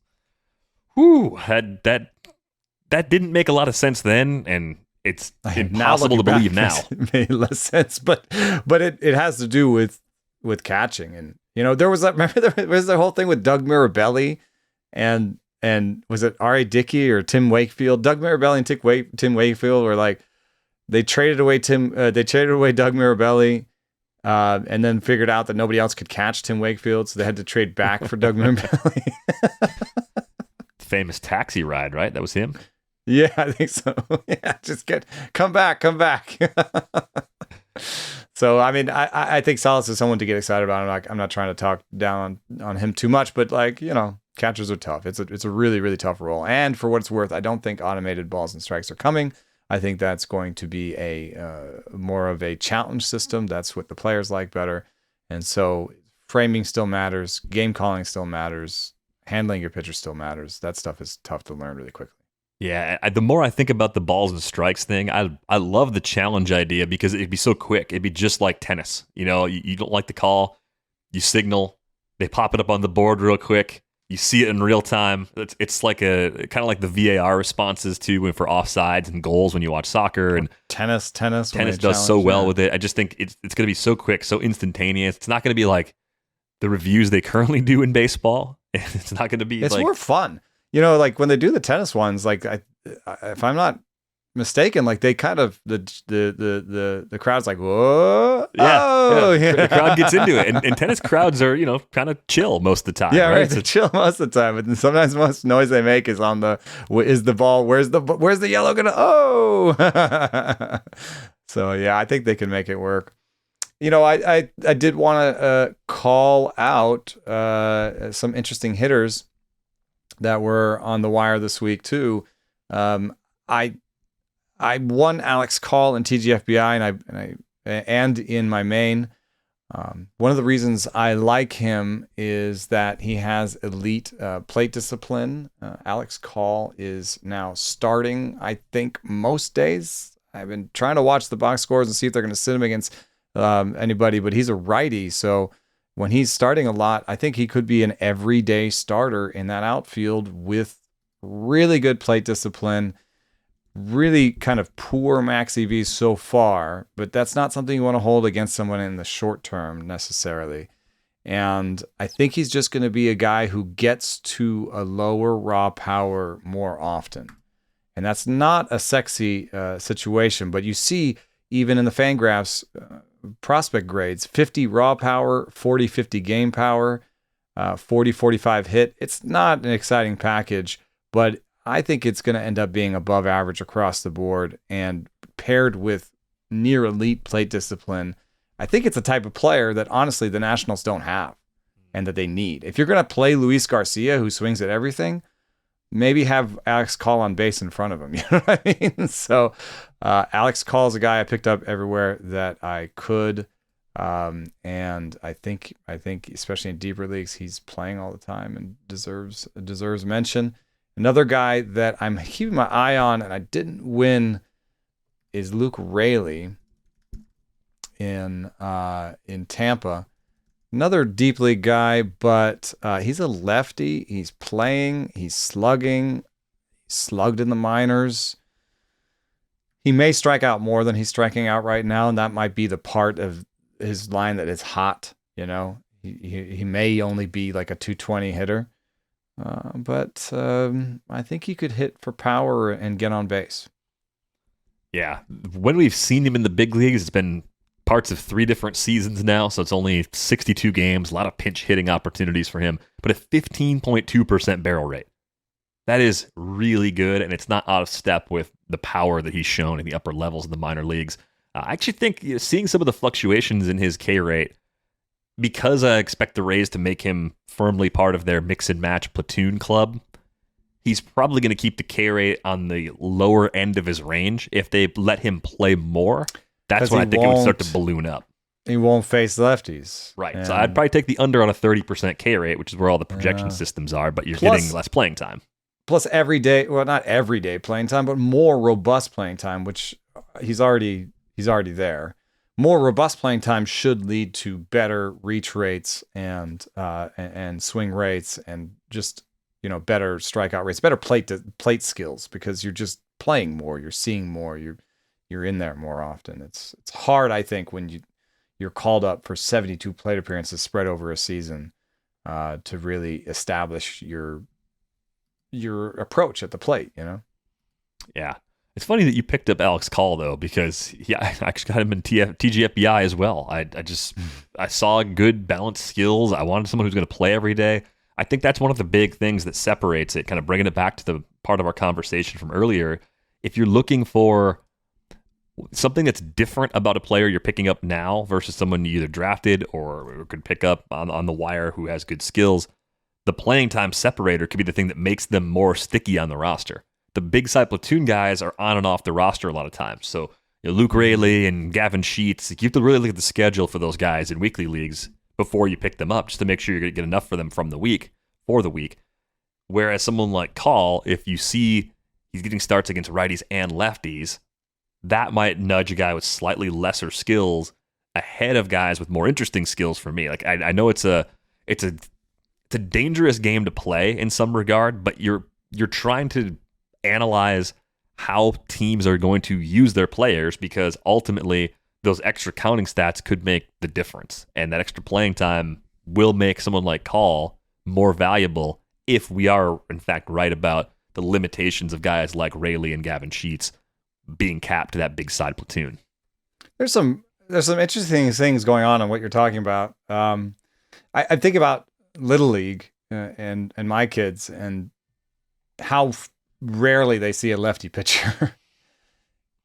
Whew. That didn't make a lot of sense then, and it's impossible to believe now. It made less sense, but it has to do with catching. And, there was the whole thing with Doug Mirabelli and was it R.A. Dickey or Tim Wakefield? Doug Mirabelli and Tim Wakefield were like, they traded away Doug Mirabelli, and then figured out that nobody else could catch Tim Wakefield, so they had to trade back for Doug Mirabelli. Famous taxi ride, right? That was him? Yeah, I think so. Yeah, just come back. So, I mean, I think Salas is someone to get excited about. I'm not trying to talk down on him too much, but catchers are tough. It's a really, really tough role. And for what it's worth, I don't think automated balls and strikes are coming. I think that's going to be a more of a challenge system. That's what the players like better. And so framing still matters. Game calling still matters. Handling your pitcher still matters. That stuff is tough to learn really quickly. Yeah, the more I think about the balls and strikes thing, I love the challenge idea because it'd be so quick. It'd be just like tennis. You don't like the call, you signal, they pop it up on the board real quick. You see it in real time. It's like kind of like the VAR responses too for offsides and goals when you watch soccer, and tennis does so well with it. I just think it's going to be so quick, so instantaneous. It's not going to be like the reviews they currently do in baseball. It's not going to be. It's more fun. Like when they do the tennis ones, like if I'm not mistaken, like they kind of the crowd's like, whoa, yeah. The crowd gets into it, and tennis crowds are kind of chill most of the time. Yeah, right. So They're chill most of the time, but sometimes most noise they make is on is the ball. Where's the yellow gonna? Oh, so yeah, I think they can make it work. I did want to call out some interesting hitters that were on the wire this week too. I won Alex Call in TGFBI and in my main. One of the reasons I like him is that he has elite plate discipline. Alex Call is now starting, I think, most days. I've been trying to watch the box scores and see if they're going to sit him against anybody, but he's a righty, so when he's starting a lot, I think he could be an everyday starter in that outfield with really good plate discipline, really kind of poor max EVs so far, but that's not something you want to hold against someone in the short term necessarily. And I think he's just going to be a guy who gets to a lower raw power more often. And that's not a sexy situation, but you see even in the Fangraphs prospect grades, 50 raw power, 40-50 game power, 40-45 hit. It's not an exciting package, but I think it's going to end up being above average across the board, and paired with near elite plate discipline, I think it's a type of player that honestly the Nationals don't have and that they need. If you're going to play Luis Garcia, who swings at everything, maybe have Alex Call on base in front of him. You know what I mean? So Alex Call is a guy I picked up everywhere that I could. And I think especially in deeper leagues, he's playing all the time and deserves mention. Another guy that I'm keeping my eye on and I didn't win is Luke Raley in Tampa. Another deep league guy, but he's a lefty. He's playing. He's slugging. He slugged in the minors. He may strike out more than he's striking out right now, and that might be the part of his line that is hot. He may only be like a 220 hitter. But I think he could hit for power and get on base. Yeah. When we've seen him in the big leagues, it's been parts of 3 different seasons now, so it's only 62 games, a lot of pinch hitting opportunities for him, but a 15.2% barrel rate. That is really good, and it's not out of step with the power that he's shown in the upper levels of the minor leagues. I actually think seeing some of the fluctuations in his K rate, because I expect the Rays to make him firmly part of their mix and match platoon club, he's probably going to keep the K rate on the lower end of his range. If they let him play more, that's when I think it would start to balloon up. He won't face lefties. Right. So I'd probably take the under on a 30% K rate, which is where all the projection systems are, but you're getting less playing time. Plus everyday, well, not everyday playing time, but more robust playing time, which he's already there. More robust playing time should lead to better reach rates and swing rates and just better strikeout rates, better plate skills, because you're just playing more, you're seeing more, you're in there more often. It's hard, I think, when you're called up for 72 plate appearances spread over a season to really establish your approach at the plate. Yeah. It's funny that you picked up Alex Call, though, because I actually got him in TGFBI as well. I saw good balanced skills. I wanted someone who's going to play every day. I think that's one of the big things that separates it, kind of bringing it back to the part of our conversation from earlier. If you're looking for something that's different about a player you're picking up now versus someone you either drafted or could pick up on the wire who has good skills, the playing time separator could be the thing that makes them more sticky on the roster. The big side platoon guys are on and off the roster a lot of times. So Luke Raley and Gavin Sheets, you have to really look at the schedule for those guys in weekly leagues before you pick them up, just to make sure you're going to get enough for them for the week. Whereas someone like Call, if you see he's getting starts against righties and lefties, that might nudge a guy with slightly lesser skills ahead of guys with more interesting skills for me. Like I know it's a dangerous game to play in some regard, but you're trying to analyze how teams are going to use their players, because ultimately those extra counting stats could make the difference, and that extra playing time will make someone like Call more valuable if we are in fact right about the limitations of guys like Raley and Gavin Sheets being capped to that big side platoon. There's some interesting things going on what you're talking about. I think about Little League and my kids and how rarely they see a lefty pitcher.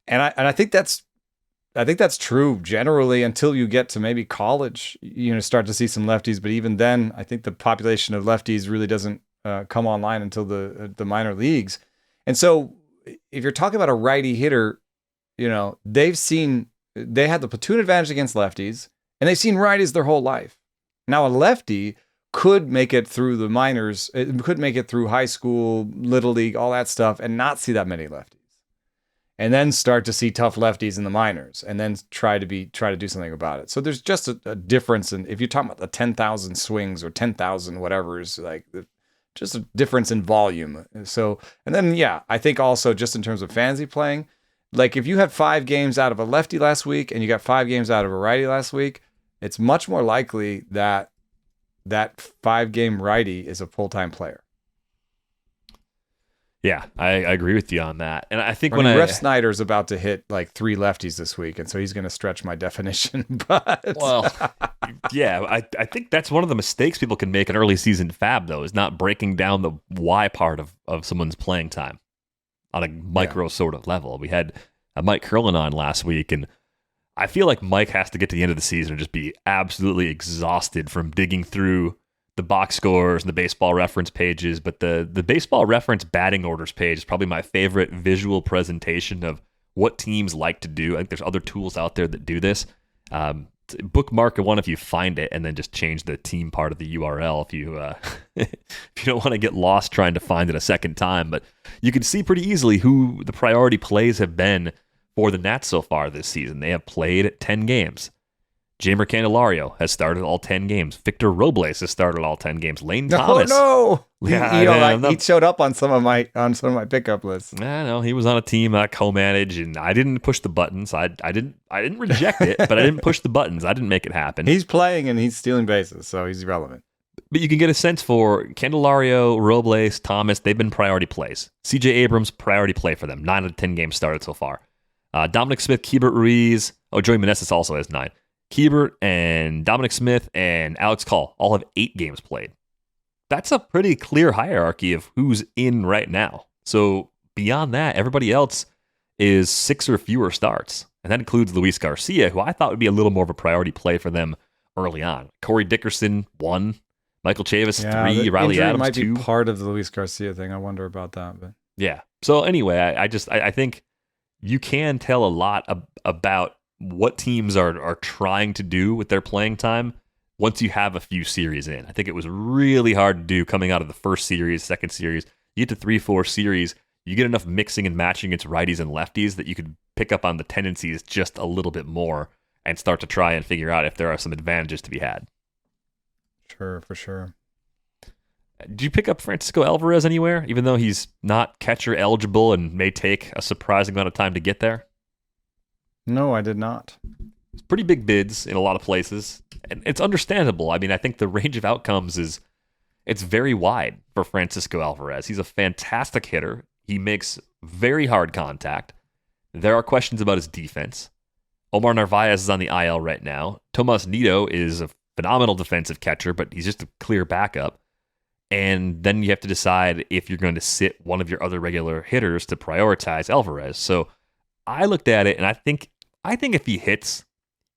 and I think that's true generally until you get to maybe college, start to see some lefties. But even then, I think the population of lefties really doesn't come online until the minor leagues. And so if you're talking about a righty hitter, they had the platoon advantage against lefties, and they've seen righties their whole life. Now a lefty could make it through the minors, it could make it through high school, Little League, all that stuff, and not see that many lefties. And then start to see tough lefties in the minors, and then try to do something about it. So there's just a difference in, if you're talking about the 10,000 swings or 10,000 whatever, is like just a difference in volume. So, and then I think also just in terms of fantasy playing, like if you had 5 games out of a lefty last week and you got 5 games out of a righty last week, it's much more likely that 5-game righty is a full-time player. Yeah, I agree with you on that. And I think Ref Snyder's about to hit like 3 lefties this week, and so he's going to stretch my definition. But I think that's one of the mistakes people can make in early season fab, though, is not breaking down the why part of someone's playing time on a micro sort of level. We had Mike Curlin on last week, and I feel like Mike has to get to the end of the season and just be absolutely exhausted from digging through the box scores and the baseball reference pages. But the baseball reference batting orders page is probably my favorite visual presentation of what teams like to do. I think there's other tools out there that do this. Bookmark one if you find it, and then just change the team part of the URL if you if you don't want to get lost trying to find it a second time. But you can see pretty easily who the priority plays have been for the Nats so far this season. They have played 10 games. Jeimer Candelario has started all 10 games. Victor Robles has started all 10 games. Lane Thomas. Oh no! He showed up on some of my pickup lists. I know he was on a team co-manage, and I didn't push the buttons. I didn't reject it, but I didn't push the buttons. I didn't make it happen. He's playing and he's stealing bases, so he's irrelevant. But you can get a sense for Candelario, Robles, Thomas. They've been priority plays. C.J. Abrams, priority play for them. 9 out of 10 games started so far. Dominic Smith, Keibert Ruiz. Joey Meneses also has 9. Keibert and Dominic Smith and Alex Call all have 8 games played. That's a pretty clear hierarchy of who's in right now. So beyond that, everybody else is 6 or fewer starts. And that includes Luis Garcia, who I thought would be a little more of a priority play for them early on. Corey Dickerson, 1. Michael Chavis, 3. Riley Adams, might 2. Be part of the Luis Garcia thing. I wonder about that. But yeah. So anyway, I think you can tell a lot about what teams are trying to do with their playing time once you have a few series in. I think it was really hard to do coming out of the first series, second series. You get to 3-4 series, you get enough mixing and matching against righties and lefties that you could pick up on the tendencies just a little bit more and start to try and figure out if there are some advantages to be had. Sure, for sure. Did you pick up Francisco Álvarez anywhere, even though he's not catcher eligible and may take a surprising amount of time to get there? No, I did not. It's pretty big bids in a lot of places, and it's understandable. I mean, I think the range of outcomes it's very wide for Francisco Álvarez. He's a fantastic hitter. He makes very hard contact. There are questions about his defense. Omar Narvaez is on the IL right now. Tomas Nido is a phenomenal defensive catcher, but he's just a clear backup. And then you have to decide if you're going to sit one of your other regular hitters to prioritize Álvarez. So I looked at it, and I think if he hits,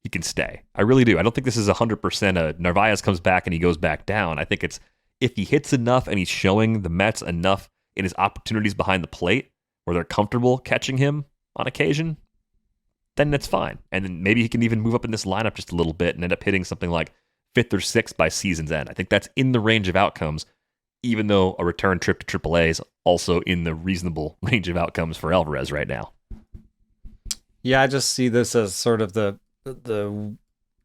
he can stay. I really do. I don't think this is 100% Narvaez comes back and he goes back down. I think it's if he hits enough and he's showing the Mets enough in his opportunities behind the plate where they're comfortable catching him on occasion, then that's fine. And then maybe he can even move up in this lineup just a little bit and end up hitting something like 5th or 6th by season's end. I think that's in the range of outcomes, even though a return trip to AAA is also in the reasonable range of outcomes for Álvarez right now. Yeah, I just see this as sort of the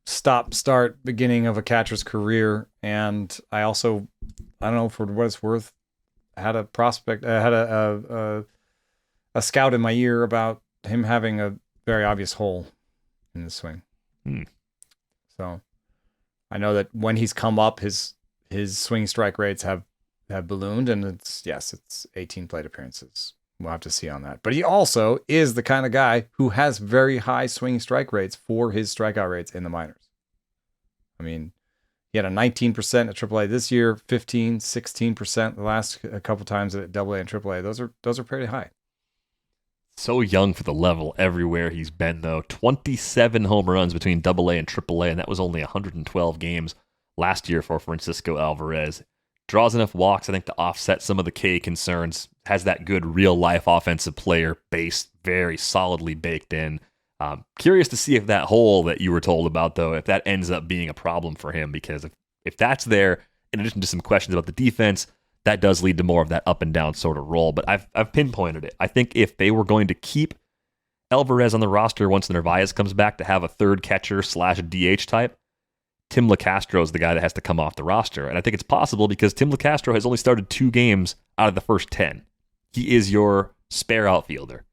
stop-start beginning of a catcher's career. And I also, I don't know, for what it's worth, had a prospect, had a scout in my ear about him having a very obvious hole in his swing. So I know that when he's come up, his swing strike rates have ballooned, and it's 18 plate appearances we'll have to see on that. But he also is the kind of guy who has very high swinging strike rates for his strikeout rates in the minors. I mean, he had a 19% at AAA this year, 15, 16% the last a couple times at AA and AAA. Those are pretty high. So young for the level everywhere he's been, though. 27 home runs between AA and AAA, and that was only 112 games last year for Francisco Álvarez. Draws enough walks, I think, to offset some of the K concerns. Has that good real-life offensive player base very solidly baked in. Curious to see if that hole that you were told about, though, if that ends up being a problem for him, because if that's there, in addition to some questions about the defense, that does lead to more of that up and down sort of role. But I've pinpointed it. I think if they were going to keep Álvarez on the roster once Narvaez comes back to have a third catcher / DH type, Tim LeCastro is the guy that has to come off the roster. And I think it's possible because Tim LeCastro has only started 2 games out of the first 10. He is your spare outfielder.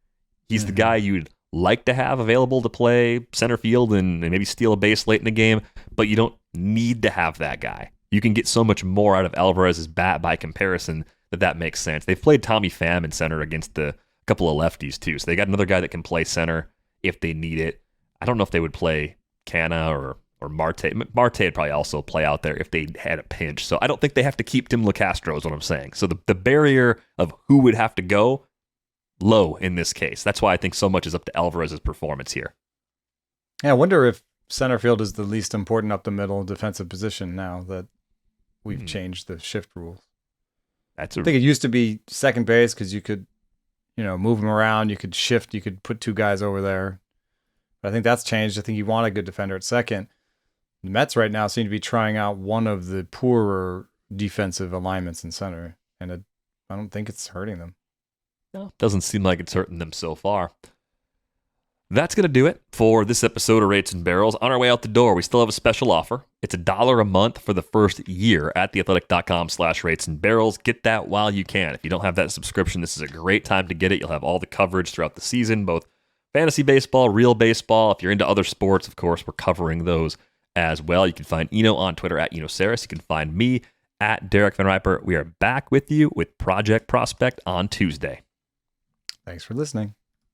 He's the guy you'd like to have available to play center field and maybe steal a base late in the game, but you don't need to have that guy. You can get so much more out of Álvarez's bat by comparison that makes sense. They've played Tommy Pham in center against a couple of lefties too, so they got another guy that can play center if they need it. I don't know if they would play Canna or Marte. Marte would probably also play out there if they had a pinch. So I don't think they have to keep Tim LeCastro is what I'm saying. So the barrier of who would have to go, low in this case. That's why I think so much is up to Álvarez's performance here. Yeah, I wonder if center field is the least important up the middle defensive position now that we've changed the shift rules. I think it used to be second base because you could, move them around. You could shift. You could put 2 guys over there. But I think that's changed. I think you want a good defender at second. The Mets right now seem to be trying out one of the poorer defensive alignments in center, and I don't think it's hurting them. No, doesn't seem like it's hurting them so far. That's going to do it for this episode of Rates and Barrels. On our way out the door, we still have a special offer. It's $1 a month for the first year at theathletic.com/rates and barrels. Get that while you can. If you don't have that subscription, this is a great time to get it. You'll have all the coverage throughout the season, both fantasy baseball, real baseball. If you're into other sports, of course, we're covering those as well. You can find Eno on Twitter at EnoSaris. You can find me at Derek Van Riper. We are back with you with Project Prospect on Tuesday. Thanks for listening.